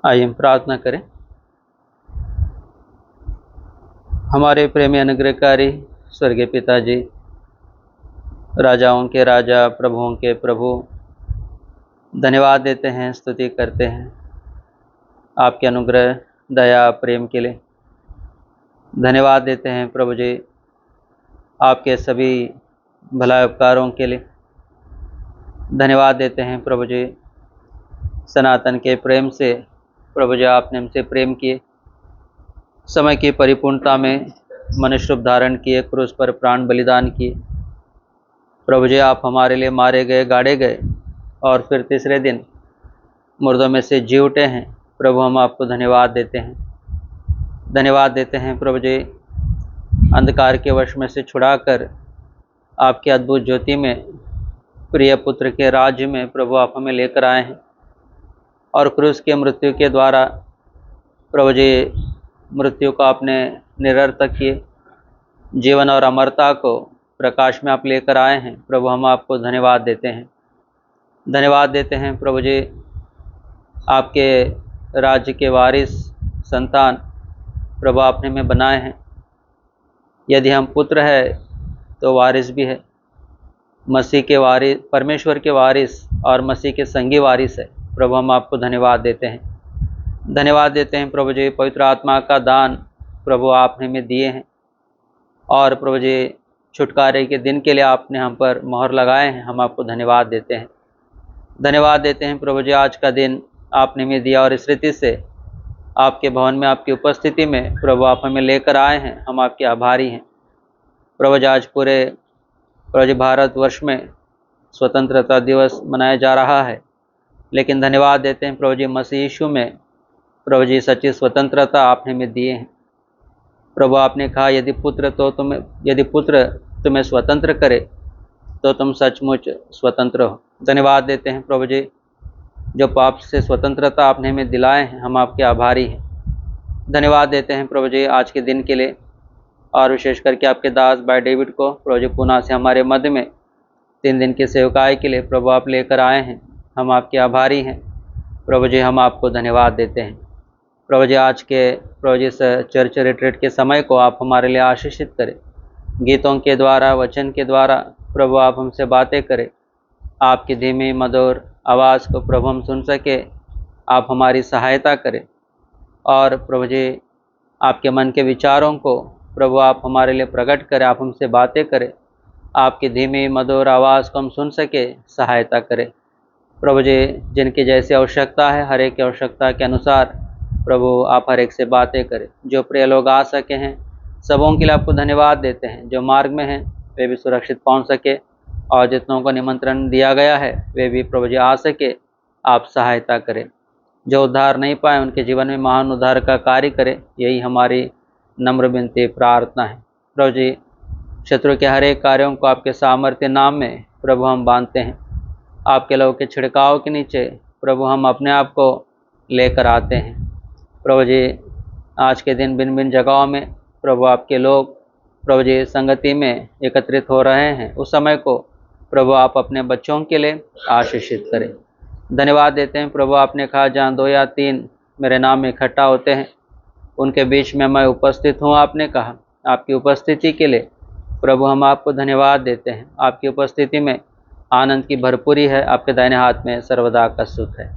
आइए हम प्रार्थना करें। हमारे प्रेमी अनुग्रहकारी स्वर्गीय पिताजी, राजाओं के राजा, प्रभुओं के प्रभु, धन्यवाद देते हैं, स्तुति करते हैं आपके अनुग्रह, दया, प्रेम के लिए। धन्यवाद देते हैं प्रभु जी आपके सभी भला उपकारों के लिए। धन्यवाद देते हैं प्रभु जी सनातन के प्रेम से। प्रभु जी आपने हमसे प्रेम किए, समय की परिपूर्णता में मनुष्य रूप धारण किए, क्रूस पर प्राण बलिदान किए। प्रभु जी आप हमारे लिए मारे गए, गाड़े गए और फिर तीसरे दिन मुर्दों में से जी उठे हैं। प्रभु हम आपको धन्यवाद देते हैं। धन्यवाद देते हैं प्रभु जी अंधकार के वश में से छुड़ाकर आपके अद्भुत ज्योति में, प्रिय पुत्र के राज्य में प्रभु आप हमें लेकर आए हैं। और क्रूस के मृत्यु के द्वारा प्रभु जी मृत्यु को आपने निरर्थक किए, जीवन और अमरता को प्रकाश में आप लेकर आए हैं। प्रभु हम आपको धन्यवाद देते हैं। धन्यवाद देते हैं प्रभु जी आपके राज्य के वारिस संतान प्रभु आपने हमें बनाए हैं। यदि हम पुत्र है तो वारिस भी है, मसीह के वारिस, परमेश्वर के वारिस और मसीह के संगी वारिस है। प्रभु हम आपको धन्यवाद देते हैं। धन्यवाद देते हैं प्रभु जी पवित्र आत्मा का दान प्रभु आपने हमें दिए हैं। और प्रभु जी छुटकारे के दिन के लिए आपने हम पर मोहर लगाए हैं। हम आपको धन्यवाद देते हैं। धन्यवाद देते हैं प्रभु जी आज का दिन आपने हमें दिया और इस रीति से आपके भवन में, आपकी उपस्थिति में प्रभु आप हमें लेकर आए हैं। हम आपके आभारी हैं। प्रभु जी आज पूरे प्रभु जी भारतवर्ष में स्वतंत्रता दिवस मनाया जा रहा है, लेकिन धन्यवाद देते हैं प्रभु जी मसीह यीशु में प्रभु जी सच्ची स्वतंत्रता आपने हमें दिए हैं। प्रभु आपने कहा यदि पुत्र तुम्हें स्वतंत्र करे तो तुम सचमुच स्वतंत्र हो। धन्यवाद देते हैं प्रभु जी जो पाप से स्वतंत्रता आपने हमें दिलाए हैं। हम आपके आभारी हैं। धन्यवाद देते हैं प्रभु जी आज के दिन के लिए, और विशेष करके आपके दास भाई डेविड को प्रभु जी पुनः से हमारे मध्य में 3 दिन की सेवकाई के लिए प्रभु आप लेकर आए हैं। हम आपके आभारी हैं। प्रभु जी हम आपको धन्यवाद देते हैं। प्रभु जी आज के प्रभु जी चर्च रिट्रीट के समय को आप हमारे लिए आशीषित करें। गीतों के द्वारा, वचन के द्वारा प्रभु आप हमसे बातें करें। आपकी धीमी मधुर आवाज़ को प्रभु हम सुन सके, आप हमारी सहायता करें। और प्रभु जी आपके मन के विचारों को प्रभु आप हमारे लिए प्रकट करें, आप हमसे बातें करें। आपकी धीमी मधुर आवाज़ को हम सुन सके, सहायता करें। प्रभु जी जिनकी जैसी आवश्यकता है, हर एक की आवश्यकता के अनुसार प्रभु आप हर एक से बातें करें। जो प्रिय लोग आ सके हैं सबों के लिए आपको धन्यवाद देते हैं। जो मार्ग में हैं वे भी सुरक्षित पहुंच सके, और जितनों को निमंत्रण दिया गया है वे भी प्रभु जी आ सके, आप सहायता करें। जो उद्धार नहीं पाए उनके जीवन में महान उद्धार का कार्य करें, यही हमारी नम्र विनती प्रार्थना है। प्रभु जी शत्रु के हर एक कार्यों को आपके सामर्थ्य नाम में प्रभु हम बांधते हैं। आपके लहू के छिड़काव के नीचे प्रभु हम अपने आप को लेकर आते हैं। प्रभु जी आज के दिन भिन्न भिन्न जगहों में प्रभु आपके लोग प्रभु जी संगति में एकत्रित हो रहे हैं, उस समय को प्रभु आप अपने बच्चों के लिए आशीषित करें। धन्यवाद देते हैं प्रभु आपने कहा जहाँ 2 या 3 मेरे नाम में इकट्ठा होते हैं उनके बीच में मैं उपस्थित हूँ। आपने कहा आपकी उपस्थिति के लिए प्रभु हम आपको धन्यवाद देते हैं। आपकी उपस्थिति में आनंद की भरपूरी है, आपके दाहिने हाथ में सर्वदा का सुख है।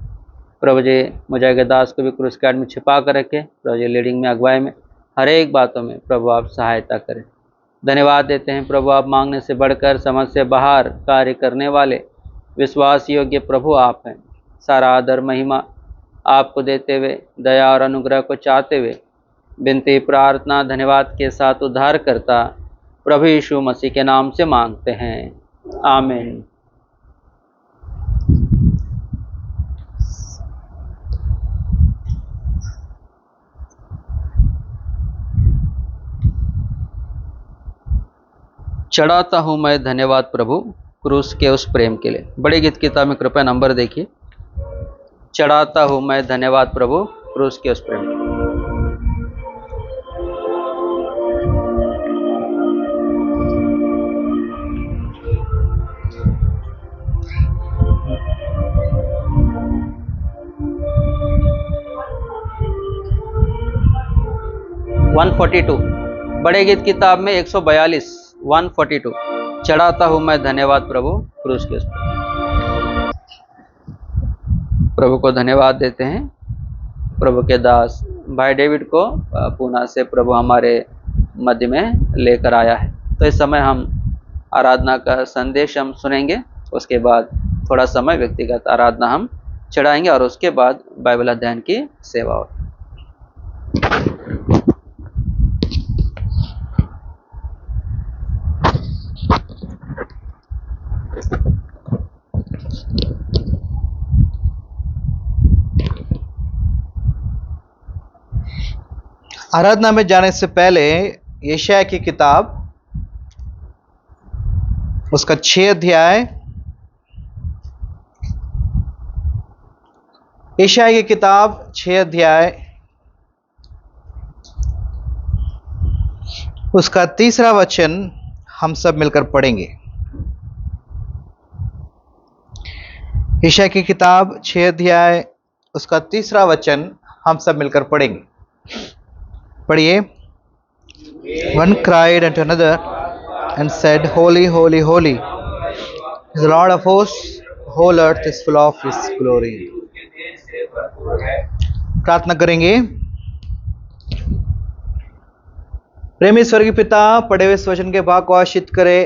प्रभु जी मुझे दास को भी क्रूस कार्ड में छिपा कर रखे। प्रभु जी लीडिंग में, अगुवाई में, हर एक बातों में प्रभु आप सहायता करें। धन्यवाद देते हैं प्रभु आप मांगने से बढ़कर, समझ से बाहर कार्य करने वाले विश्वास योग्य प्रभु आप हैं। सारा आदर महिमा आपको देते हुए, दया और अनुग्रह को चाहते हुए विनती प्रार्थना धन्यवाद के साथ उद्धार करता प्रभु यीशु मसीह के नाम से मांगते हैं, आमीन। चढ़ाता हूँ मैं धन्यवाद प्रभु क्रूस के उस प्रेम के लिए। बड़ी गीत किताब में कृपया नंबर देखिए। चढ़ाता हूँ मैं धन्यवाद प्रभु क्रूस के उस प्रेम के लिए। 142, बड़े गीत किताब में 142, 142, चढ़ाता हूं मैं धन्यवाद प्रभु क्रूस के उस पर। प्रभु को धन्यवाद देते हैं। प्रभु के दास भाई डेविड को पुणे से प्रभु हमारे मध्य में लेकर आया है। तो इस समय हम आराधना का संदेश हम सुनेंगे, उसके बाद थोड़ा समय व्यक्तिगत आराधना हम चढ़ाएंगे और उसके बाद बाइबल अध्ययन की सेवा होगी। आराधना में जाने से पहले यशायाह की किताब उसका 6 अध्याय, यशायाह की किताब 6 अध्याय उसका 3रा वचन हम सब मिलकर पढ़ेंगे। यशायाह की किताब 6 अध्याय उसका 3रा वचन हम सब मिलकर पढ़ेंगे। पढ़िए। One cried unto another and said, Holy, holy, holy is the Lord of hosts, whole earth is full of his glory. प्रार्थना करेंगे। प्रेमी स्वर्गीय पिता, पढ़े हुए इस वचन के भाग को आशीष करे,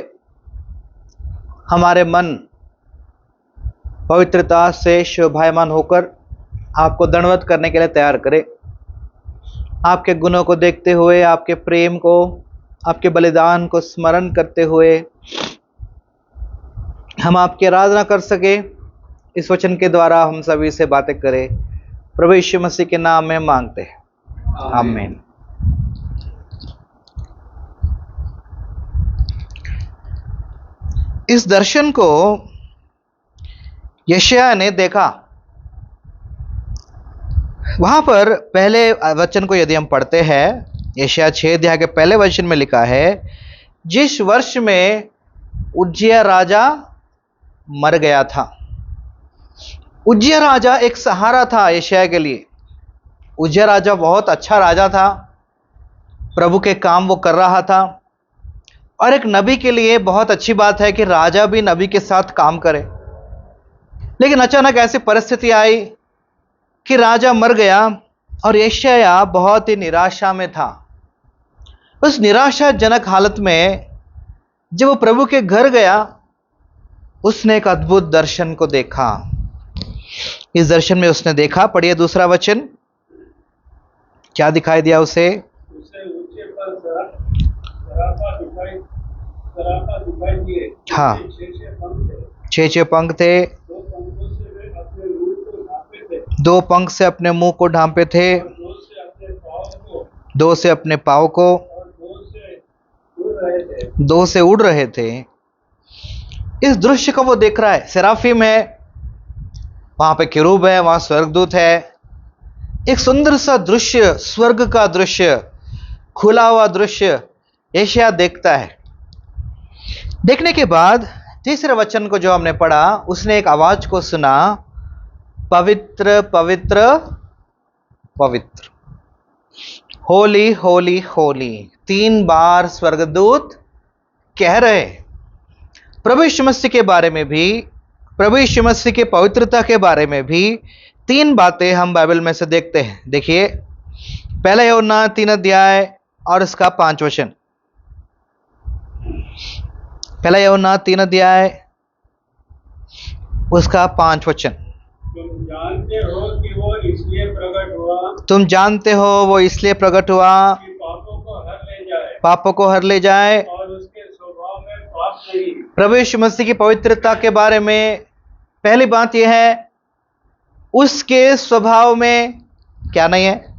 हमारे मन पवित्रता से शोभायमान होकर आपको दंडवत करने के लिए तैयार करे। आपके गुणों को देखते हुए, आपके प्रेम को, आपके बलिदान को स्मरण करते हुए हम आपकी आराधना कर सके। इस वचन के द्वारा हम सभी से बातें करें, प्रभु यीशु मसीह के नाम में मांगते हैं, आमीन। इस दर्शन को यशायाह ने देखा। वहां पर पहले वचन को यदि हम पढ़ते हैं, यशायाह 6 अध्याय के पहले वचन में लिखा है, जिस वर्ष में उज्जिया राजा मर गया था। उज्जिया राजा एक सहारा था यशायाह के लिए। उज्जिया राजा बहुत अच्छा राजा था, प्रभु के काम वो कर रहा था, और एक नबी के लिए बहुत अच्छी बात है कि राजा भी नबी के साथ काम करे। लेकिन अचानक ऐसी परिस्थिति आई कि राजा मर गया और यशायाह बहुत ही निराशा में था। उस निराशाजनक हालत में जब वो प्रभु के घर गया, उसने एक अद्भुत दर्शन को देखा। इस दर्शन में उसने देखा, पढ़िए 2रा वचन, क्या दिखाई दिया उसे? ऊंचे पर सरापा दिखाई दिए। हाँ, 6 पंख थे। 2 पंख से अपने मुंह को ढांपे थे, 2 से अपने पाँव को, 2 से उड़ रहे थे। इस दृश्य को वो देख रहा है। सेराफिम है, वहां पे किरूब है, वहां स्वर्गदूत है। एक सुंदर सा दृश्य, स्वर्ग का दृश्य, खुला हुआ दृश्य यशायाह देखता है। देखने के बाद 3रे वचन को जो हमने पढ़ा, उसने एक आवाज को सुना, पवित्र पवित्र पवित्र, होली होली होली। 3 बार स्वर्गदूत कह रहे। प्रभु यीशु मसीह के बारे में भी, प्रभु यीशु मसीह के पवित्रता के बारे में भी 3 बातें हम बाइबल में से देखते हैं। देखिए, पहला यूहन्ना 3 अध्याय और इसका 5 वचन। पहला यूहन्ना 3 अध्याय उसका 5 वचन। तुम जानते हो कि वो इसलिए प्रकट हुआ, तुम जानते हो वो इसलिए प्रकट हुआ कि पापों को हर ले जाए, पापों को हर ले जाए, और उसके स्वभाव में पाप नहीं। प्रभु यीशु मसीह की पवित्रता के बारे में पहली बात यह है, उसके स्वभाव में क्या नहीं है?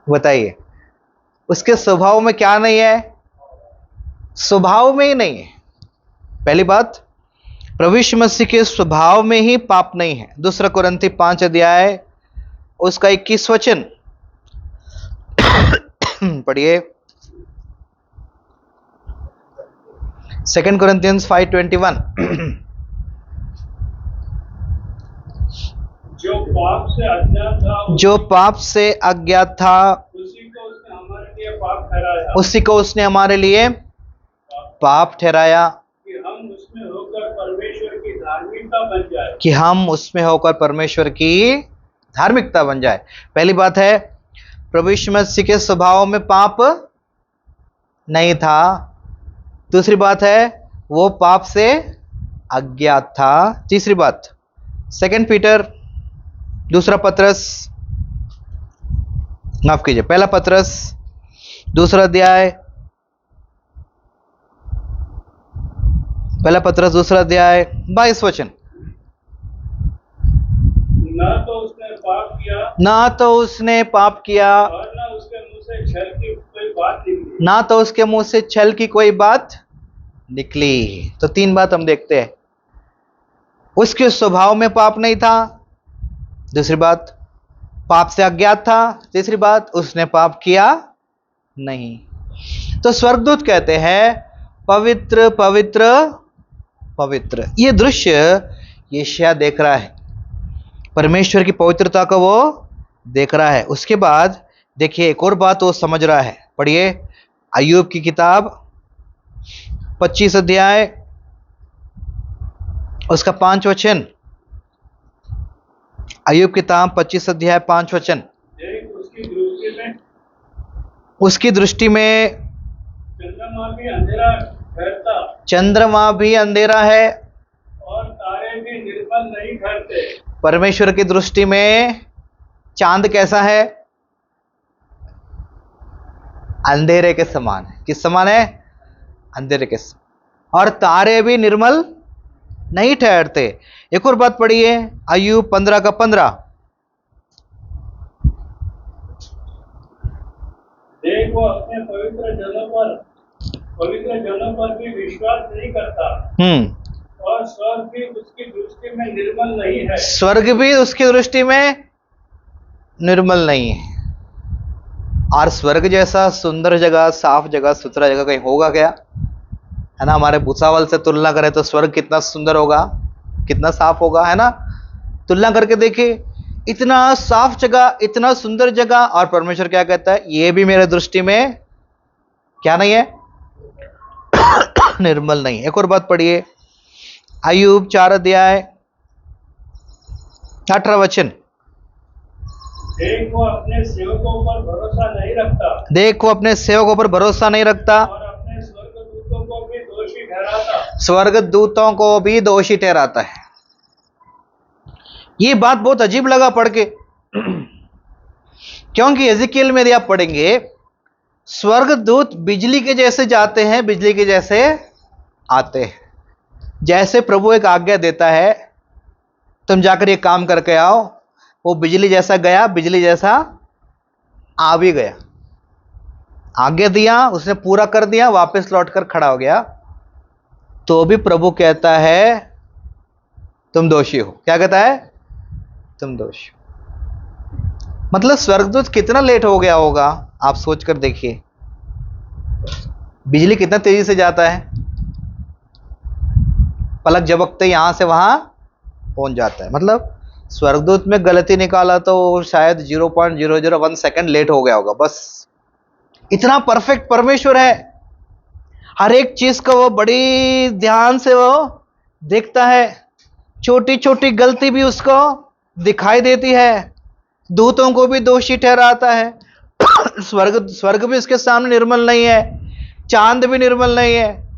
बताइए, उसके स्वभाव में क्या नहीं है? स्वभाव में ही नहीं है। पहली बात, प्रभु यीशु मसीह के स्वभाव में ही पाप नहीं है। 2 कुरिन्थी 5 अध्याय उसका 21 वचन पढ़िए। 2 Corinthians 5:21। जो पाप से अज्ञात था जो पाप से अज्ञात था उसी को उसने हमारे लिए पाप ठहराया उसी को उसने हमारे लिए पाप ठहराया कि हम उसमें होकर परमेश्वर की धार्मिकता बन जाए। कि हम उसमें होकर परमेश्वर की धार्मिकता बन जाए। पहली बात है, प्रभु यीशु मसीह के स्वभाव में पाप नहीं था। दूसरी बात है, वो पाप से अज्ञात था। तीसरी बात, सेकंड पीटर दूसरा पत्रस, माफ कीजिए, पहला पत्रस दूसरा अध्याय, पहला पत्रस दूसरा अध्याय 22 वचन। न तो उसने पाप किया ना तो उसने पाप किया और न उसके मुंह से छल की कोई बात निकली। ना तो उसके मुंह से छल की कोई बात निकली। तो तीन बात हम देखते हैं, उसके स्वभाव में पाप नहीं था। दूसरी बात, पाप से अज्ञात था। तीसरी बात, उसने पाप किया नहीं। तो स्वर्गदूत कहते हैं पवित्र पवित्र पवित्र। ये दृश्य यशायाह देख रहा है, परमेश्वर की पवित्रता को वो देख रहा है। उसके बाद देखिए एक और बात वो समझ रहा है। पढ़िए अय्यूब की किताब 25 अध्याय उसका 5 वचन। अय्यूब की किताब 25 अध्याय 5 वचन। देख उसकी दृष्टि में उसकी दृष्टि में चंद्रमा भी अंधेरा ठहरता चंद्रमा भी अंधेरा है और तारे भी निर्मल नहीं ठहरते। परमेश्वर की दृष्टि में चांद कैसा है? अंधेरे के समान है। किस समान है? अंधेरे के समान। और तारे भी निर्मल नहीं ठहरते। एक और बात पढ़िए अय्यूब 15 का 15। देख वो अपने पवित्र जनों पर भी विश्वास नहीं करता और स्वर्ग भी उसकी दृष्टि में निर्मल नहीं है। स्वर्ग भी उसकी दृष्टि में निर्मल नहीं है। और स्वर्ग जैसा सुंदर जगह, साफ जगह, सुथरा जगह कहीं होगा क्या? है ना। हमारे भूसावल से तुलना करें तो स्वर्ग कितना सुंदर होगा, कितना साफ होगा, है ना। तुलना करके देखिए, इतना साफ जगह, इतना सुंदर जगह, और परमेश्वर क्या कहता है? ये भी मेरे दृष्टि में क्या नहीं है? निर्मल नहीं। एक और बात पढ़िए अय्यूब 4 अध्याय 18 वचन। देख वो अपने सेवकों पर भरोसा नहीं रखता देख वो अपने सेवकों पर भरोसा नहीं रखता और अपने स्वर्गदूतों को भी दोषी ठहराता। स्वर्गदूतों को भी दोषी ठहराता है। ये बात बहुत अजीब लगा पढ़ के, क्योंकि एजिकियल में यदि आप पढ़ेंगे, स्वर्गदूत बिजली के जैसे जाते हैं, बिजली के जैसे आते हैं। जैसे प्रभु एक आज्ञा देता है, तुम जाकर ये काम करके आओ, वो बिजली जैसा गया, बिजली जैसा आ भी गया। आज्ञा दिया, उसने पूरा कर दिया, वापस लौटकर खड़ा हो गया। तो भी प्रभु कहता है तुम दोषी हो। क्या कहता है? तुम दोषी हो। मतलब स्वर्गदूत कितना लेट हो गया होगा, आप सोच कर देखिए। बिजली कितना तेजी से जाता है, पलक झपकते यहां से वहां पहुंच जाता है। मतलब स्वर्गदूत में गलती निकाला तो शायद 0.001 सेकंड लेट हो गया होगा, बस। इतना परफेक्ट परमेश्वर है, हर एक चीज को वो बड़ी ध्यान से वो देखता है। छोटी छोटी गलती भी उसको दिखाई देती है। दूतों को भी दोषी ठहराता है। स्वर्ग भी उसके सामने निर्मल नहीं है, चांद भी निर्मल नहीं है।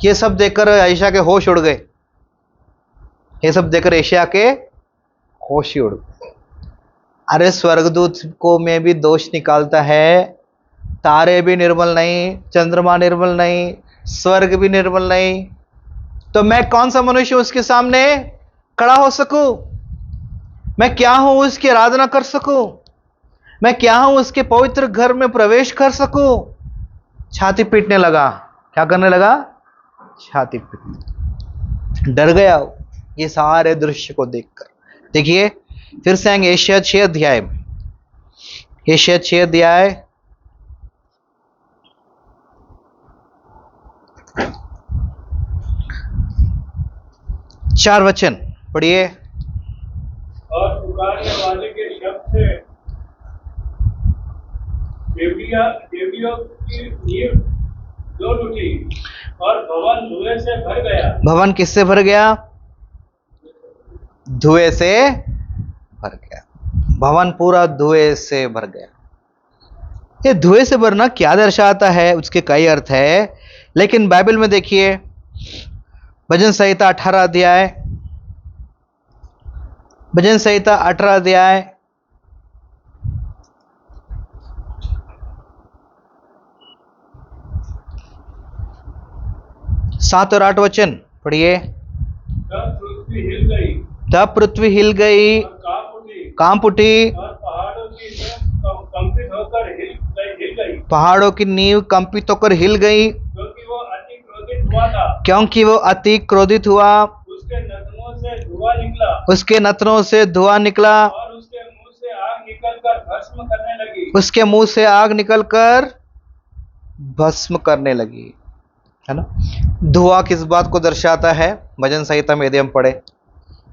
ये सब देखकर यशायाह के होश उड़ गए। ये सब देखकर यशायाह के होश ही उड़ गए। अरे स्वर्गदूत को में भी दोष निकालता है, तारे भी निर्मल नहीं, चंद्रमा निर्मल नहीं, स्वर्ग भी निर्मल नहीं, तो मैं कौन सा मनुष्य उसके सामने खड़ा हो सकूं? मैं क्या हूं उसकी आराधना कर सकूं? मैं क्या हूं उसके पवित्र घर में प्रवेश कर सकूं? छाती पीटने लगा। क्या करने लगा? छाती पीटने, डर गया ये सारे दृश्य को देखकर। देखिए फिर से आएंगे यशायाह 6 अध्याय में। यशायाह 6 अध्याय 4 वचन पढ़िए। और पुकारने वाले के शब्द से देवियों की नींव डोल उठी और भवन धुएं से भर गया। भवन किससे भर गया? धुएं से भर गया। भवन पूरा धुएं से भर गया। ये धुएं से भरना क्या दर्शाता है? उसके कई अर्थ है, लेकिन बाइबल में देखिए भजन संहिता 18 अध्याय, भजन संहिता 18 अध्याय 7 और 8 वचन पढ़िए। तब पृथ्वी हिल गई तब पृथ्वी हिल गई, और कांप उठी, और पहाड़ों की नींव कंपित होकर हिल गई, पहाड़ों की नींव कंपित होकर हिल गई, क्योंकि वो अति क्रोधित हुआ था। क्योंकि वो अति क्रोधित हुआ। उसके नथनों से धुआं निकला उसके नथनों से धुआं निकला और उसके मुंह से आग निकलकर भस्म करने लगी। उसके मुंह से आग निकलकर भस्म करने लगी, है ना। धुआं किस बात को दर्शाता है? भजन संहिता में यदि हम पढ़े,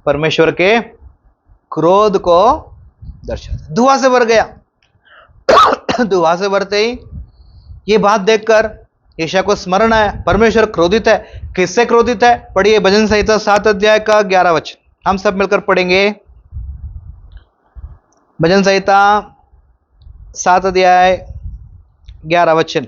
परमेश्वर के क्रोध को दर्शाता है। धुआं से भर गया। धुआं से भरते ही ये बात देखकर यशायाह को स्मरण आया, परमेश्वर क्रोधित है। किससे क्रोधित है? पढ़िए भजन संहिता 7 अध्याय का 11 वचन, हम सब मिलकर पढ़ेंगे। भजन संहिता 7 अध्याय 11 वचन।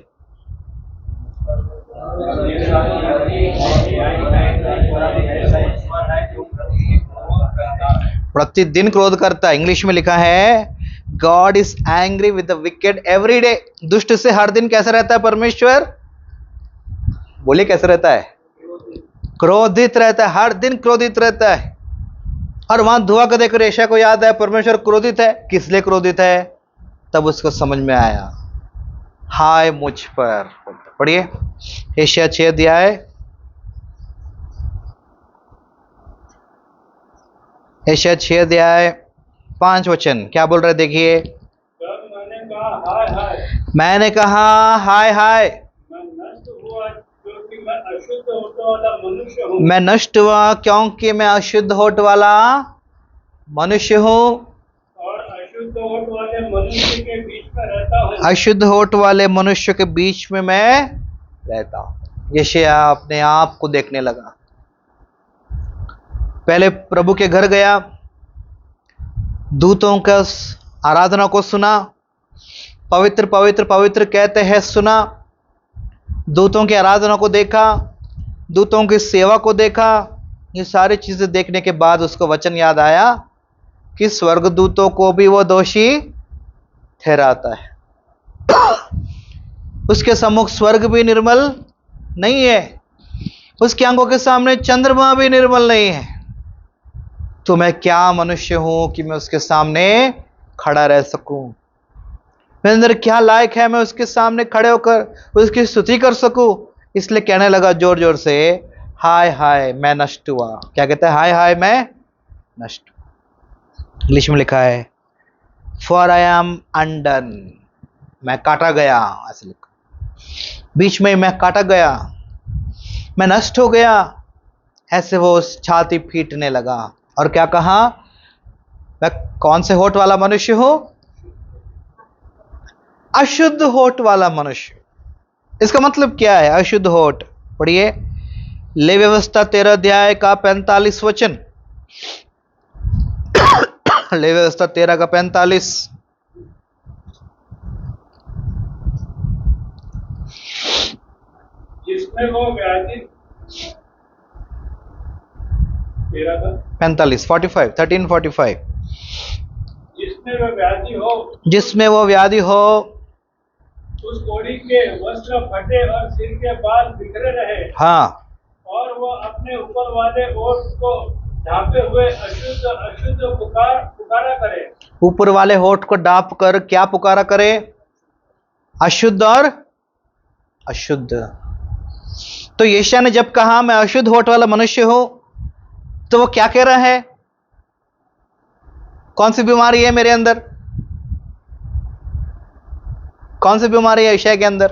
प्रतिदिन क्रोध करता है। इंग्लिश में लिखा है God is angry with the wicked every day. दुष्ट से हर दिन कैसा रहता है परमेश्वर? बोलिए कैसा रहता है? क्रोधित रहता है, हर दिन क्रोधित रहता है। और वहां धुआं को देखकर यशायाह को याद है परमेश्वर क्रोधित है। किस लिए क्रोधित है? तब उसको समझ में आया, हाय मुझ पर। पढ़िए यशायाह 6 अध्याय, यशायाह 6 अध्याय 5 वचन क्या बोल रहे? देखिए, तब मैंने कहा हाय हाय, मैंने कहा हाय हाय, मैं नष्ट हुआ क्योंकि मैं अशुद्ध होने वाला मनुष्य हूँ। मैं नष्ट हुआ क्योंकि मैं अशुद्ध होठ वाला मनुष्य हूँ। और अशुद्ध होठ वाले मनुष्य के बीच में रहता हूँ। अशुद्ध होठ वाले मनुष्य के बीच में मैं रहता हूँ। यशायाह अपने आप को देखने लगा। पहले प्रभु के घर गया, दूतों का आराधना को सुना, पवित्र पवित्र पवित्र कहते हैं सुना, दूतों की आराधना को देखा, दूतों की सेवा को देखा। ये सारी चीजें देखने के बाद उसको वचन याद आया कि स्वर्गदूतों को भी वो दोषी ठहराता है। उसके सम्मुख स्वर्ग भी निर्मल नहीं है, उसकी आंखों के सामने चंद्रमा भी निर्मल नहीं है। तो मैं क्या मनुष्य हूं कि मैं उसके सामने खड़ा रह सकूं? मेरे अंदर क्या लायक है मैं उसके सामने खड़े होकर उसकी स्तुति कर सकूं? इसलिए कहने लगा जोर जोर से, हाय हाय मैं नष्ट हुआ। क्या कहता है? हाय हाय मैं नष्ट हुआ। इंग्लिश में लिखा है फॉर आई एम अनडन, मैं काटा गया। ऐसे लिखा, बीच में मैं काटा गया, मैं नष्ट हो गया। ऐसे वो छाती पीटने लगा और क्या कहा? मैं कौन से होठ वाला मनुष्य हूं? अशुद्ध होठ वाला मनुष्य। इसका मतलब क्या है अशुद्ध होठ? पढ़िए लेवी व्यवस्था 13 अध्याय का 45 वचन। लेवी व्यवस्था 13 का 45। जिसमें वो व्याधि 45 45 13:45। जिसमें वो व्याधि हो, जिसमें वो व्याधि हो, उस कोढ़ी के वस्त्र फटे और सिर के बाल बिखरे रहे। हाँ, और वो अपने ऊपर वाले ओठ को ढांपे हुए अशुद्ध अशुद्ध पुकारा करे। ऊपर वाले होठ को ढांप कर क्या पुकारा करे? अशुद्ध और अशुद्ध। तो यशायाह ने जब कहा मैं अशुद्ध होठ वाला मनुष्य हूं, तो वो क्या कह रहा है? कौन सी बीमारी है मेरे अंदर? कौन सी बीमारी है यशायाह के अंदर?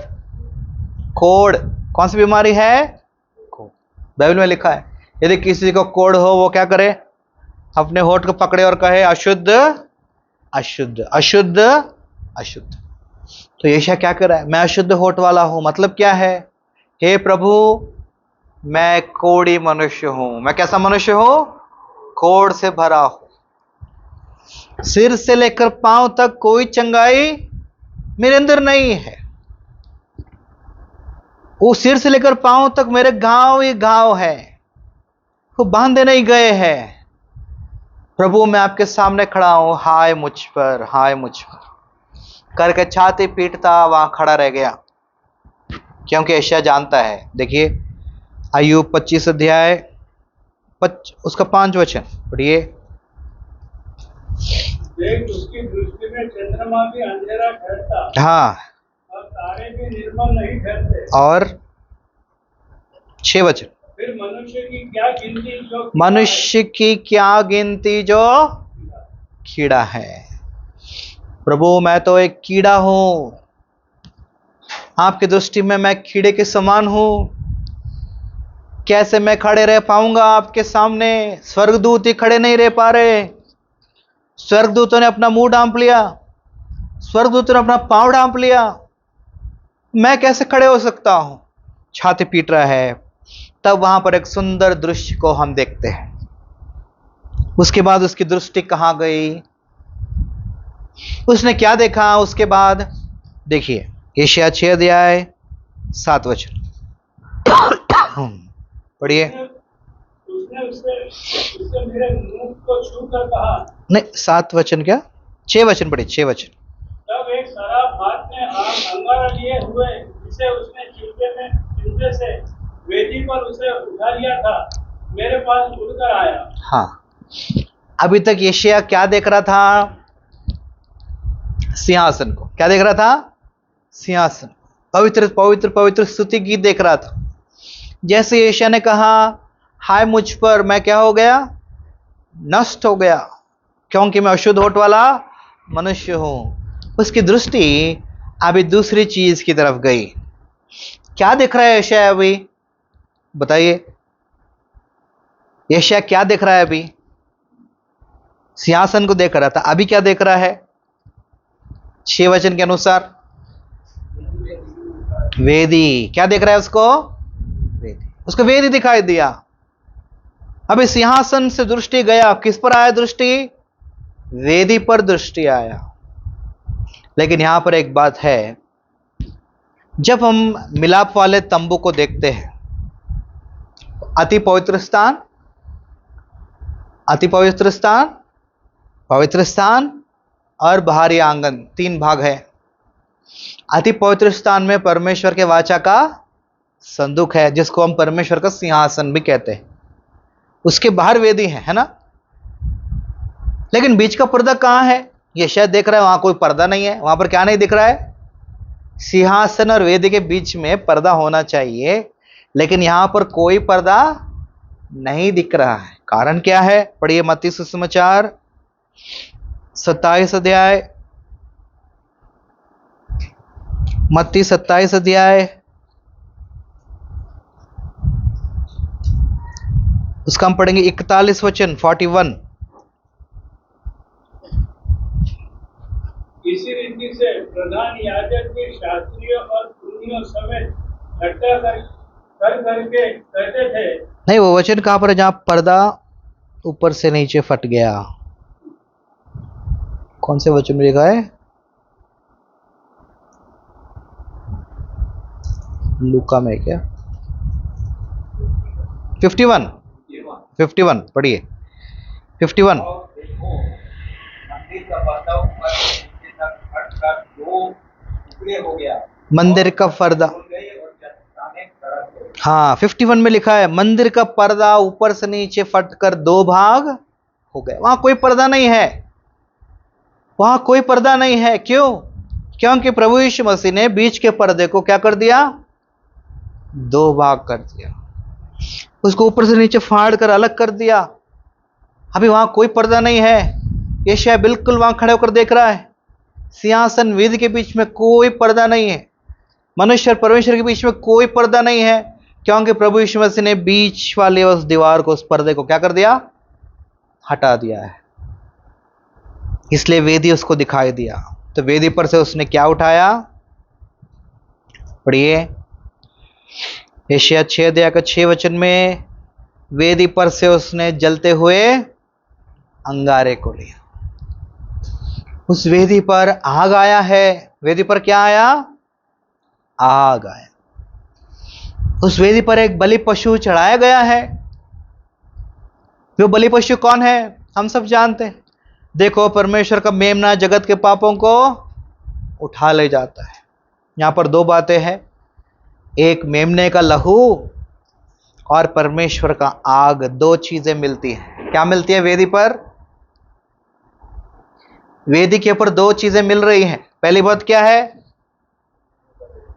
कोढ़। कौन सी बीमारी है? कोढ़। बाइबल में लिखा है यदि किसी को कोढ़ हो वो क्या करे? अपने होठ को पकड़े और कहे अशुद्ध अशुद्ध अशुद्ध अशुद्ध। तो यशायाह क्या कर रहा है? मैं अशुद्ध होठ वाला हूं। मतलब क्या है? हे प्रभु, मैं कोढ़ी मनुष्य हूं। मैं कैसा मनुष्य हूं? कोढ़ से भरा हूं। सिर से लेकर पांव तक कोई चंगाई मेरे अंदर नहीं है। वो सिर से लेकर पांव तक मेरे घाव ही घाव है, वो बांधे नहीं गए हैं। प्रभु, मैं आपके सामने खड़ा हूं, हाय मुझ पर, हाय मुझ पर करके छाती पीटता वहां खड़ा रह गया। क्योंकि यशायाह जानता है। देखिए अय्यूब 25 अध्याय उसका 5 वचन पढ़िए। देख, उसकी दृष्टि में चंद्रमा भी अंधेरा ठहरता, हाँ, और तारे भी निर्मल नहीं ठहरते। और 6 वचन। फिर मनुष्य की क्या गिनती जो मनुष्य की क्या गिनती जो कीड़ा है। प्रभु, मैं तो एक कीड़ा हूं, आपकी दृष्टि में मैं कीड़े के समान हूं। कैसे मैं खड़े रह पाऊंगा आपके सामने? स्वर्गदूत ही खड़े नहीं रह पा रहे। स्वर्गदूतों ने अपना मुंह ढांप लिया, स्वर्गदूतों ने अपना पांव ढांप लिया, मैं कैसे खड़े हो सकता हूं? छाती पीट रहा है। तब वहां पर एक सुंदर दृश्य को हम देखते हैं। उसके बाद उसकी दृष्टि कहां गई? उसने क्या देखा? उसके बाद देखिए यशायाह 6 अध्याय 7 वचन पढ़िए। उसने उससे मेरे मुंह को छू कर कहा। नहीं, 7 वचन क्या, 6 वचन पढ़िए, 6 वचन। तब एक शराब हाथ में अंगारा लिए हुए, जिसे उसने चिमटे से वेदी पर उसे उठा लिया था, मेरे पास उड़कर आया। हाँ, अभी तक यशायाह क्या देख रहा था? सिंहासन को। क्या देख रहा था? सिंहासन। पवित्र पवित्र पवित्र स्तुति गीत देख रहा था। जैसे यशायाह ने कहा हाय मुझ पर, मैं क्या हो गया? नष्ट हो गया, क्योंकि मैं अशुद्ध होठ वाला मनुष्य हूं। उसकी दृष्टि अभी दूसरी चीज की तरफ गई। क्या देख रहा है यशायाह अभी? बताइए, यशायाह क्या देख रहा है अभी? सिंहासन को देख रहा था, अभी क्या देख रहा है? 6 वचन के अनुसार वेदी। क्या देख रहा है उसको? वेदी। उसको वेदी दिखाई दिया। अभी सिंहासन से दृष्टि गया, किस पर आया दृष्टि? वेदी पर दृष्टि आया। लेकिन यहां पर एक बात है, जब हम मिलाप वाले तंबू को देखते हैं, अति पवित्र स्थान, अति पवित्र स्थान, पवित्र स्थान और बाहरी आंगन, 3 भाग है। अति पवित्र स्थान में परमेश्वर के वाचा का संदूक है, जिसको हम परमेश्वर का सिंहासन भी कहते हैं। उसके बाहर वेदी है ना? लेकिन बीच का पर्दा कहां है? ये शायद देख रहा है, वहां कोई पर्दा नहीं है। वहां पर क्या नहीं दिख रहा है? सिंहासन और वेदी के बीच में पर्दा होना चाहिए, लेकिन यहां पर कोई पर्दा नहीं दिख रहा है। कारण क्या है? पढ़िए मत्ती सुसमाचार 27 अध्याय, मत्ती 27 अध्याय उसका हम पढ़ेंगे 41 वचन 41। इसी रीति से प्रधान याजक के शास्त्रियों और पुरोहितों समेत इकट्ठा कर करके कहते थे। नहीं, वो वचन कहां पर है जहां पर्दा ऊपर से नीचे फट गया? कौन से वचन में लिखा है? लूका में क्या? 51 पढ़िए 51। मंदिर का पर्दा, हाँ 51 में लिखा है मंदिर का पर्दा ऊपर से नीचे फटकर 2 भाग हो गए। वहां कोई पर्दा नहीं है, वहां कोई पर्दा नहीं है। क्यों? क्योंकि प्रभु यीशु मसीह ने बीच के पर्दे को क्या कर दिया? 2 भाग कर दिया, उसको ऊपर से नीचे फाड़ कर अलग कर दिया। अभी वहां कोई पर्दा नहीं है। यशायाह बिल्कुल वहां खड़े होकर देख रहा है, सिंहासन वेदी के बीच में कोई पर्दा नहीं है, मनुष्य और परमेश्वर के बीच में कोई पर्दा नहीं है, क्योंकि प्रभु यीशु मसीह ने बीच वाले उस दीवार को, उस पर्दे को क्या कर दिया? हटा दिया है, इसलिए वेदी उसको दिखाई दिया। तो वेदी पर से उसने क्या उठाया? पढ़िए यशायाह 6 अध्याय का 6 वचन में, वेदी पर से उसने जलते हुए अंगारे को लिया। उस वेदी पर आग आया है। वेदी पर क्या आया? आग आया। उस वेदी पर एक बलि पशु चढ़ाया गया है। वो बलि पशु कौन है? हम सब जानते हैं। देखो, परमेश्वर का मेमना जगत के पापों को उठा ले जाता है। यहां पर दो बातें हैं, एक मेमने का लहू और परमेश्वर का आग, दो चीजें मिलती हैं। क्या मिलती है वेदी पर? वेदी के ऊपर दो चीजें मिल रही हैं। पहली बात क्या है?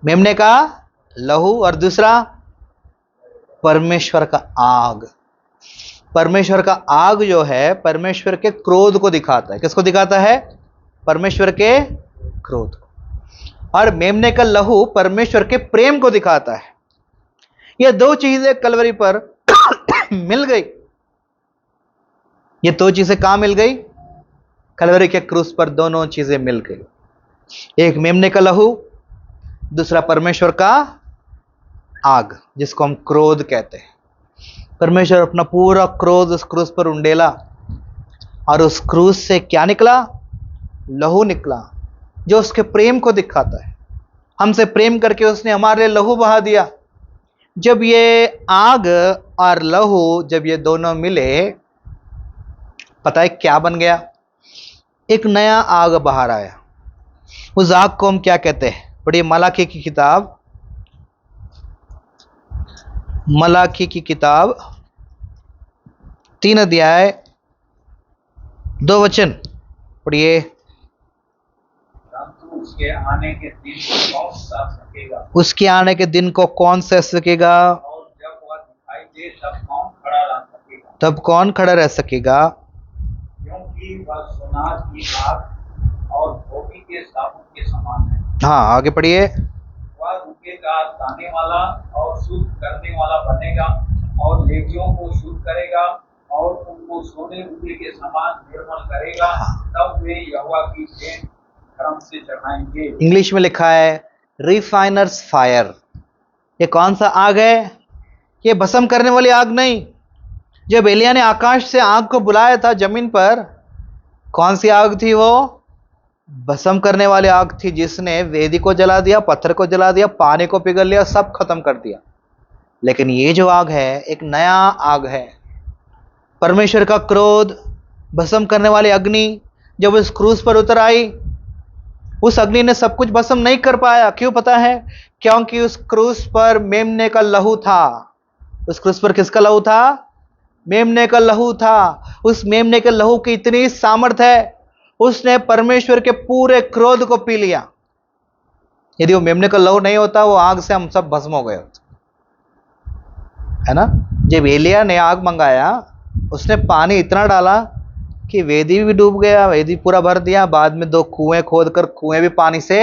मेमने का लहू, और दूसरा परमेश्वर का आग। परमेश्वर का आग जो है परमेश्वर के क्रोध को दिखाता है। किसको दिखाता है? परमेश्वर के क्रोध को। और मेमने का लहू परमेश्वर के प्रेम को दिखाता है। ये दो चीजें कलवरी पर मिल गई। ये दो चीजें कहां मिल गई? कलवरी के क्रूस पर दोनों चीजें मिल गई। एक मेमने का लहू, दूसरा परमेश्वर का आग, जिसको हम क्रोध कहते हैं। परमेश्वर अपना पूरा क्रोध उस क्रूस पर उंडेला, और उस क्रूस से क्या निकला? लहू निकला, जो उसके प्रेम को दिखाता है। हमसे प्रेम करके उसने हमारे लिए लहू बहा दिया। जब ये आग और लहू, जब ये दोनों मिले, पता है क्या बन गया? एक नया आग बाहर आया। उस आग को हम क्या कहते हैं? पढ़िए मलाकी की किताब, मलाकी की किताब 3 अध्याय 2 वचन पढ़िए। उसके आने के दिन कौन सह सकेगा? उसके आने के दिन को कौन सह सकेगा? और जब वह दिखाई दे तब कौन खड़ा रह सकेगा? तब कौन खड़ा रह सकेगा? क्योंकि वह सोनार की आग और धोबी के साबुन के समान है। हाँ, आगे पढ़िए। वह रुकेगा, ताने वाला और शुद्ध करने वाला बनेगा, और लेवियों को शुद्ध करेगा और उनको सोने रुपये के समान निर्मल करेगा। तब वे यहोवा की भेंट धर्म से चढ़ाएंगे। इंग्लिश में लिखा है रिफाइनर्स फायर। ये कौन सा आग है? ये भस्म करने वाली आग नहीं। जब एलिया ने आकाश से आग को बुलाया था जमीन पर, कौन सी आग थी वो? भस्म करने वाली आग थी, जिसने वेदी को जला दिया, पत्थर को जला दिया, पानी को पिघल लिया, सब खत्म कर दिया। लेकिन ये जो आग है, एक नया आग है। परमेश्वर का क्रोध, भस्म करने वाली अग्नि जब उस क्रूस पर उतर आई, उस अग्नि ने सब कुछ भस्म नहीं कर पाया। क्यों पता है? क्योंकि उस क्रूस पर मेमने का लहू था। उस क्रूस पर किसका लहू था? मेमने का लहू था। उस मेमने के लहू की इतनी सामर्थ्य है, उसने परमेश्वर के पूरे क्रोध को पी लिया। यदि वो मेमने का लहू नहीं होता, वो आग से हम सब भस्म हो गए होते, है ना। जब एलिया ने आग मंगाया, उसने पानी इतना डाला कि वेदी भी डूब गया, वेदी पूरा भर दिया। बाद में 2 कुएं खोदकर कुएं भी पानी से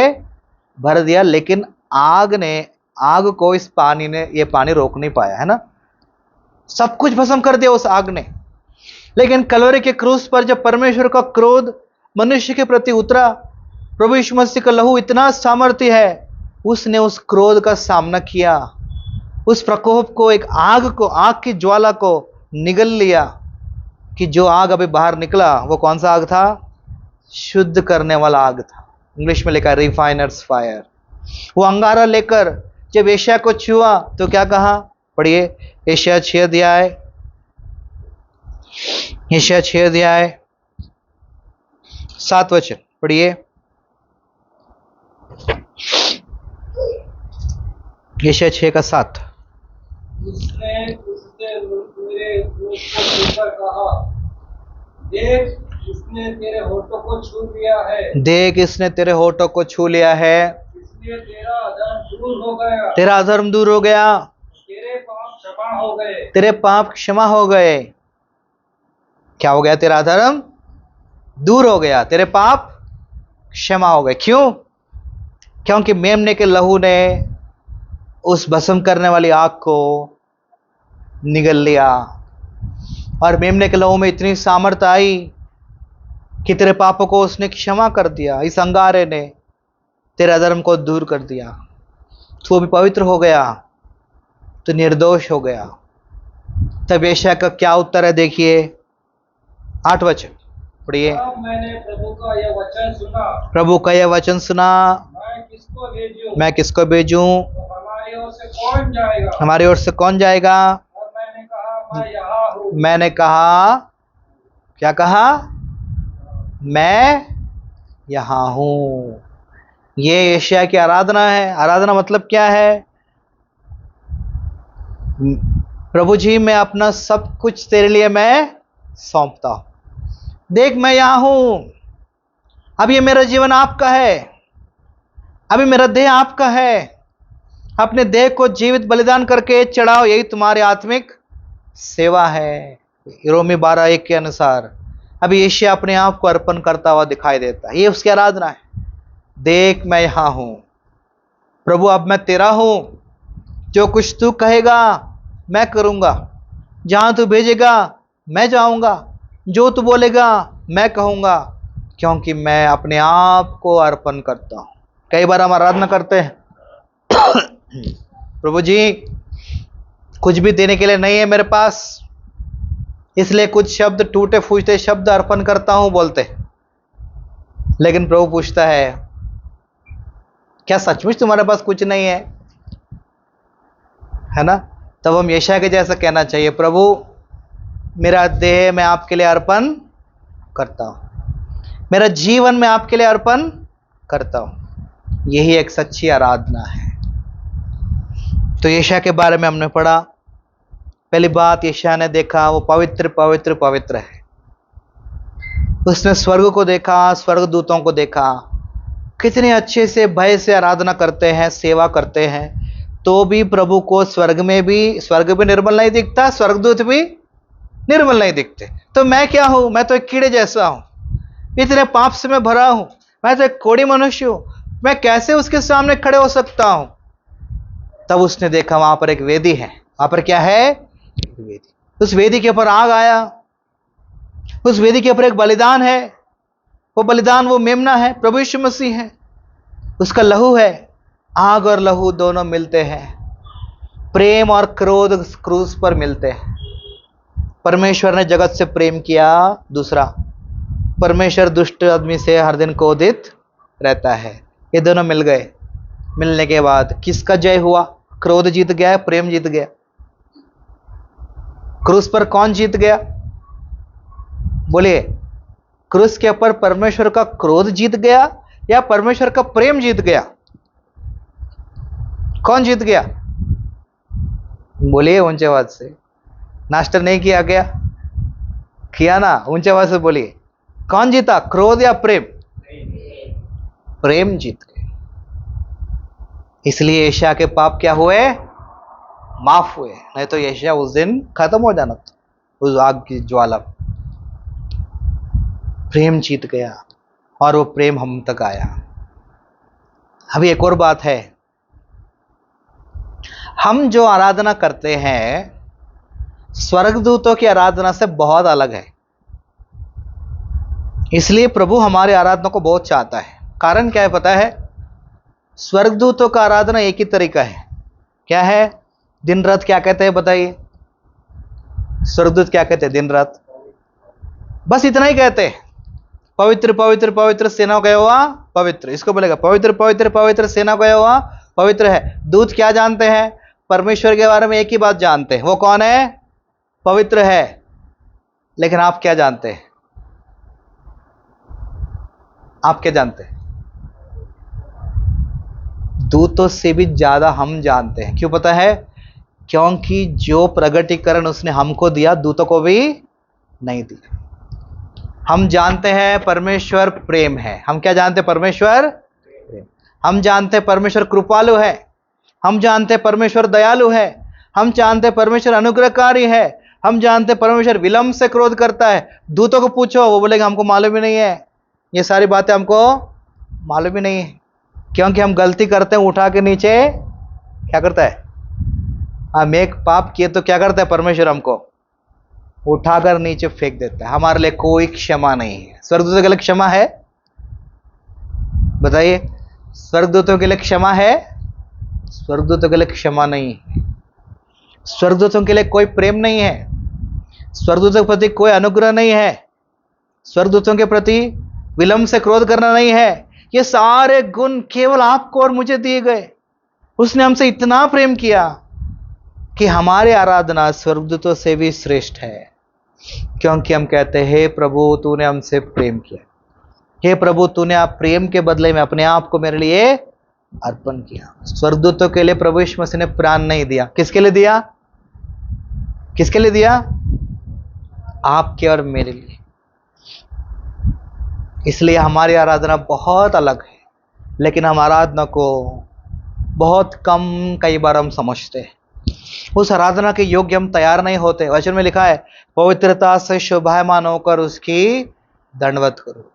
भर दिया, लेकिन आग को इस पानी ने, ये पानी रोक नहीं पाया, है ना। सब कुछ भस्म कर दिया उस आग ने। लेकिन कलवरी के क्रूस पर जब परमेश्वर का क्रोध मनुष्य के प्रति उतरा, प्रभु यीशु मसीह का लहू इतना सामर्थ्य है, उसने उस क्रोध का सामना किया, उस प्रकोप को, एक आग को, आग की ज्वाला को निगल लिया। कि जो आग अभी बाहर निकला वो कौन सा आग था? शुद्ध करने वाला आग था। इंग्लिश में लिखा रिफाइनर्स फायर। वो अंगारा लेकर जब एशिया को छुआ तो क्या कहा? पढ़िए यशायाह 6 अध्याय, यशायाह 6 अध्याय 7 वचन पढ़िए। यशायाह 6 का 7। उसने उससे मेरे मुख को छूकर कहा, देख इसने तेरे होठों को छू लिया है। देख इसने तेरे होठों को छू लिया है, इसलिए तेरा अधर्म दूर हो गया। तेरा अधर्म दूर हो गया, तेरे पाप क्षमा हो गए। तेरे पाप क्षमा हो गए। क्या हो गया? तेरा अधर्म दूर हो गया, तेरे पाप क्षमा हो गए। क्यों? क्योंकि मेमने के लहू ने उस भस्म करने वाली आग को निगल लिया। और मेमने के लहू में इतनी सामर्थ आई कि तेरे पापों को उसने क्षमा कर दिया। इस अंगारे ने तेरे अधर्म को दूर कर दिया, तू भी पवित्र हो गया, तो निर्दोष हो गया। तब यशायाह का क्या उत्तर है, देखिए 8 वचन पढ़िए। तब मैंने प्रभु का यह वचन सुना, प्रभु का यह वचन सुना, मैं किसको भेजूं? मैं किसको भेजूं? तो हमारी ओर से कौन जाएगा? हमारी ओर से कौन जाएगा? और मैंने कहा, मैं यहाँ हूँ। मैंने कहा, क्या कहा? मैं यहाँ हूँ। ये यशायाह की आराधना है। आराधना मतलब क्या है? प्रभु जी, मैं अपना सब कुछ तेरे लिए मैं सौंपता हूं। देख, मैं यहां हूं। अब ये मेरा जीवन आपका है, अभी मेरा देह आपका है। अपने देह को जीवित बलिदान करके चढ़ाओ, यही तुम्हारी आत्मिक सेवा है। रोमी 12:1 के अनुसार अभी यशायाह अपने आप को अर्पण करता हुआ दिखाई देता है। ये उसकी आराधना है। देख, मैं यहां हूं प्रभु, अब मैं तेरा हूं। जो कुछ तू कहेगा मैं करूंगा, जहां तू भेजेगा मैं जाऊंगा, जो तू बोलेगा मैं कहूंगा, क्योंकि मैं अपने आप को अर्पण करता हूं। कई बार हम आराधना करते हैं, प्रभु जी कुछ भी देने के लिए नहीं है मेरे पास, इसलिए कुछ शब्द, टूटे फूटे शब्द अर्पण करता हूं बोलते। लेकिन प्रभु पूछता है, क्या सचमुच तुम्हारे पास कुछ नहीं है ना? तब हम यशायाह के जैसा कहना चाहिए, प्रभु मेरा देह मैं आपके लिए अर्पण करता हूं, मेरा जीवन मैं आपके लिए अर्पण करता हूं। यही एक सच्ची आराधना है। तो यशायाह के बारे में हमने पढ़ा। पहली बात, यशायाह ने देखा वो पवित्र पवित्र पवित्र है। उसने स्वर्ग को देखा, स्वर्गदूतों को देखा, कितने अच्छे से भय से आराधना करते हैं, सेवा करते हैं, तो भी प्रभु को स्वर्ग भी निर्मल नहीं दिखता, स्वर्गदूत भी निर्मल नहीं दिखते। तो मैं क्या हूं? मैं तो एक कीड़े जैसा हूं, इतने पाप से मैं भरा हूं, मैं तो एक कोढ़ी मनुष्य हूं, मैं कैसे उसके सामने खड़े हो सकता हूं? तब उसने देखा वहां पर एक वेदी है। वहां पर क्या है? एक वेदी। उस वेदी के ऊपर आग आया, उस वेदी के ऊपर एक बलिदान है। वो बलिदान, वो मेमना है, प्रभु यीशु मसीह है, उसका लहू है। आग और लहू दोनों मिलते हैं, प्रेम और क्रोध क्रूस पर मिलते हैं। परमेश्वर ने जगत से प्रेम किया। दूसरा, परमेश्वर दुष्ट आदमी से हर दिन क्रोधित रहता है। ये दोनों मिल गए। मिलने के बाद किसका जय हुआ? क्रोध जीत गया, प्रेम जीत गया। क्रूस पर कौन जीत गया? बोलिए, क्रूस के ऊपर परमेश्वर का क्रोध जीत गया या परमेश्वर का प्रेम जीत गया? कौन जीत गया? बोलिए ऊंचे आवाज से। नाश्ता नहीं किया गया? किया ना? ऊंचे आवाज से बोलिए, कौन जीता, क्रोध या प्रेम? प्रेम जीत गए। इसलिए यशायाह के पाप क्या हुए? माफ हुए। नहीं तो यशायाह उस दिन खत्म हो जाना था उस आग की ज्वाला। प्रेम जीत गया और वो प्रेम हम तक आया। अभी एक और बात है, हम जो आराधना करते हैं स्वर्गदूतों की आराधना से बहुत अलग है। इसलिए प्रभु हमारी आराधना को बहुत चाहता है। कारण क्या है पता है? स्वर्गदूतों का आराधना एक ही तरीका है। क्या है? दिन रात क्या कहते हैं बताइए? स्वर्गदूत क्या कहते हैं दिन रात? बस इतना ही कहते हैं, पवित्र पवित्र पवित्र सेना का हुआ पवित्र। इसको बोलेगा पवित्र पवित्र पवित्र सेना का हुआ पवित्र है। दूत क्या जानते हैं? परमेश्वर के बारे में एक ही बात जानते हैं, वो कौन है? पवित्र है। लेकिन आप क्या जानते हैं? आप क्या जानते हैं? दूतों से भी ज्यादा हम जानते हैं। क्यों पता है? क्योंकि जो प्रगटीकरण उसने हमको दिया दूतों को भी नहीं दिया। हम जानते हैं परमेश्वर प्रेम है। हम क्या जानते हैं? परमेश्वर प्रेम। हम जानते हैं परमेश्वर कृपालु है। हम जानते हैं परमेश्वर दयालु है। हम जानते हैं परमेश्वर अनुग्रहकारी है। हम जानते हैं परमेश्वर विलंब से क्रोध करता है। दूतों को पूछो, वो बोलेंगे हमको मालूम ही नहीं है। ये सारी बातें हमको मालूम ही नहीं है, क्योंकि हम गलती करते हैं, उठा के नीचे क्या करता है? हम एक पाप किए तो क्या करता है परमेश्वर? हमको उठाकर नीचे फेंक देता है। हमारे लिए कोई क्षमा नहीं है। स्वर्गदूतों के लिए क्षमा है? बताइए, स्वर्गदूतों के लिए क्षमा है? स्वर्गदूतों के लिए क्षमा नहीं है। स्वर्गदूतों के लिए कोई प्रेम नहीं है। स्वर्गदूतों के प्रति कोई अनुग्रह नहीं है। स्वर्गदूतों के प्रति विलंब से क्रोध करना नहीं है। ये सारे गुण केवल आपको और मुझे दिए गए। उसने हमसे इतना प्रेम किया कि हमारी आराधना स्वर्गदूतों से भी श्रेष्ठ है, क्योंकि हम कहते हैं, हे प्रभु तूने हमसे प्रेम किया। हे प्रभु तूने आप प्रेम के बदले में अपने आप को मेरे लिए अर्पण किया। स्वर्गदूतों के लिए प्रभु यीशु मसीह ने प्राण नहीं दिया। किसके लिए दिया? किसके लिए दिया? आपके और मेरे लिए। इसलिए हमारी आराधना बहुत अलग है, लेकिन हम आराधना को बहुत कम कई बार हम समझते हैं। उस आराधना के योग्य हम तैयार नहीं होते। वचन में लिखा है, पवित्रता से शोभायमान होकर उसकी दंडवत करो।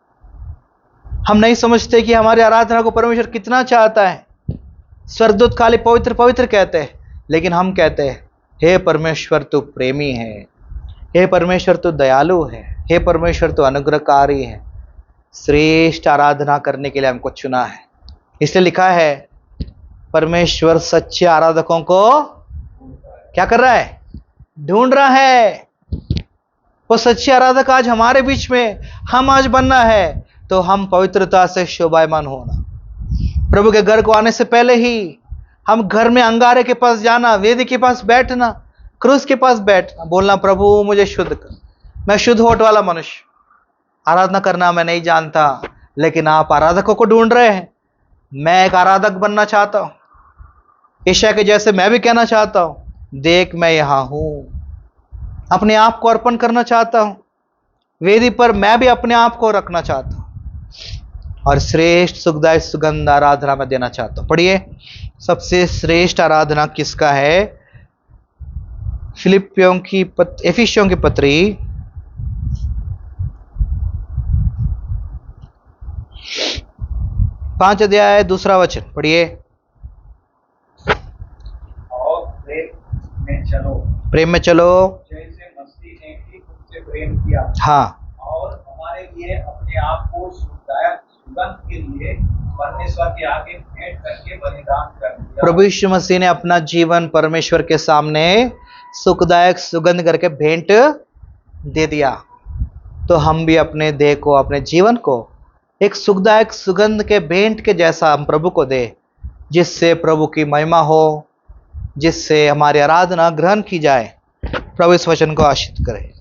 हम नहीं समझते कि हमारी आराधना को परमेश्वर कितना चाहता है। स्वर्गदूत खाली पवित्र पवित्र कहते हैं, लेकिन हम कहते हैं, हे परमेश्वर तू प्रेमी है, हे परमेश्वर तू दयालु है, हे परमेश्वर तू अनुग्रहकारी है। श्रेष्ठ आराधना करने के लिए हमको चुना है। इसलिए लिखा है, परमेश्वर सच्चे आराधकों को क्या कर रहा है? ढूंढ रहा है। वो सच्चे आराधक आज हमारे बीच में हम आज बनना है, तो हम पवित्रता से शोभायमान होना। प्रभु के घर को आने से पहले ही हम घर में अंगारे के पास जाना, वेदी के पास बैठना, क्रूस के पास बैठना, बोलना, प्रभु मुझे शुद्ध कर, मैं शुद्ध होठ वाला मनुष्य। आराधना करना मैं नहीं जानता, लेकिन आप आराधकों को ढूंढ रहे हैं। मैं एक आराधक बनना चाहता हूं। यशायाह के जैसे मैं भी कहना चाहता हूं, देख मैं यहां हूं। अपने आप को अर्पण करना चाहता हूं। वेदी पर मैं भी अपने आप को रखना चाहता हूं और श्रेष्ठ सुखदायक सुगंध आराधना में देना चाहता हूं। पढ़िए, सबसे श्रेष्ठ आराधना किसका है? एफिसियों की पत्री 5 अध्याय 2 वचन पढ़िए। और प्रेम में चलो जैसे मसीह ने भी तुमसे प्रेम किया, हाँ, और हमारे लिए अपने आप को सुखदायक सुगंध के लिए परमेश्वर के आगे भेंट करके बलिदान कर दिया। प्रभु यीशु मसीह ने अपना जीवन परमेश्वर के सामने सुखदायक सुगंध करके भेंट दे दिया। तो हम भी अपने देह को, अपने जीवन को एक सुखदायक सुगंध के भेंट के जैसा हम प्रभु को दे, जिससे प्रभु की महिमा हो, जिससे हमारी आराधना ग्रहण की जाए। प्रभु इस वचन को आशीष करे।